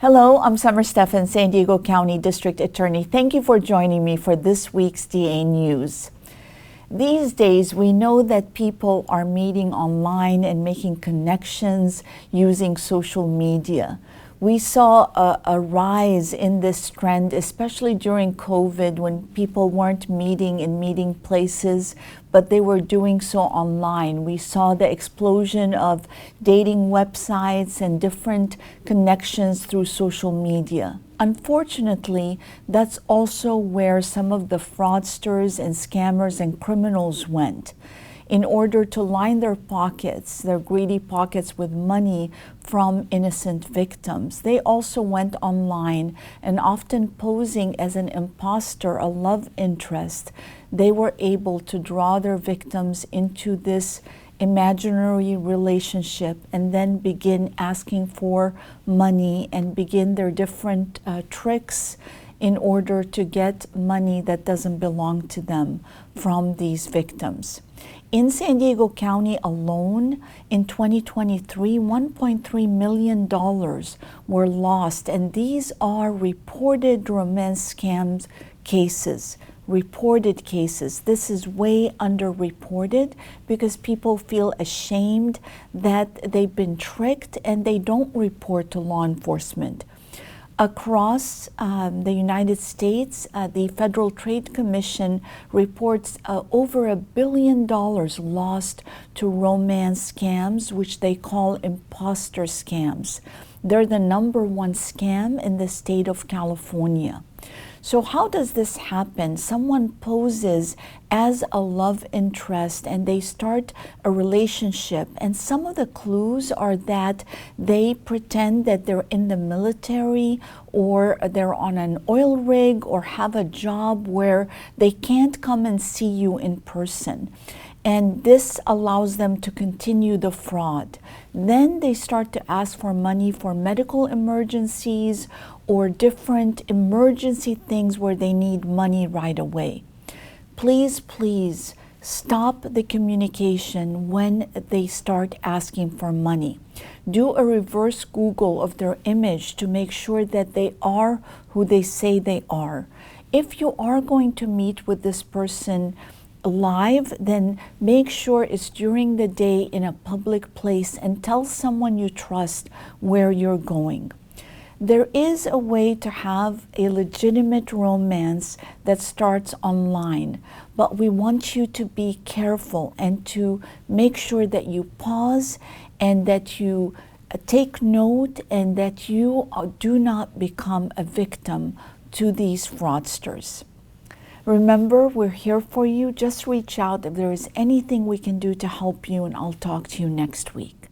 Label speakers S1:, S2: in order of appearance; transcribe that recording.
S1: Hello, I'm Summer Stephan, San Diego County District Attorney. Thank you for joining me for this week's DA News. These days, we know that people are meeting online and making connections using social media. We saw a rise in this trend, especially during COVID, when people weren't meeting in meeting places, but they were doing so online. We saw the explosion of dating websites and different connections through social media. Unfortunately, that's also where some of the fraudsters and scammers and criminals went. In order to line their pockets, their greedy pockets, with money from innocent victims, they also went online and, often posing as an imposter, a love interest, they were able to draw their victims into this imaginary relationship and then begin asking for money and begin their different tricks in order to get money that doesn't belong to them from these victims. In San Diego County alone, in 2023, $1.3 million were lost, and these are reported romance scams cases. Reported cases. This is way underreported because people feel ashamed that they've been tricked and they don't report to law enforcement. Across the United States, the Federal Trade Commission reports over $1 billion lost to romance scams, which they call imposter scams. They're the #1 scam in the state of California. So how does this happen? Someone poses as a love interest and they start a relationship, and some of the clues are that they pretend that they're in the military or they're on an oil rig or have a job where they can't come and see you in person. And this allows them to continue the fraud. Then they start to ask for money for medical emergencies or different emergency things where they need money right away. Please, please stop the communication when they start asking for money. Do a reverse Google of their image to make sure that they are who they say they are. If you are going to meet with this person live, then make sure it's during the day in a public place and tell someone you trust where you're going. There is a way to have a legitimate romance that starts online, but we want you to be careful and to make sure that you pause and that you take note and that you do not become a victim to these fraudsters. Remember, we're here for you. Just reach out if there is anything we can do to help you, and I'll talk to you next week.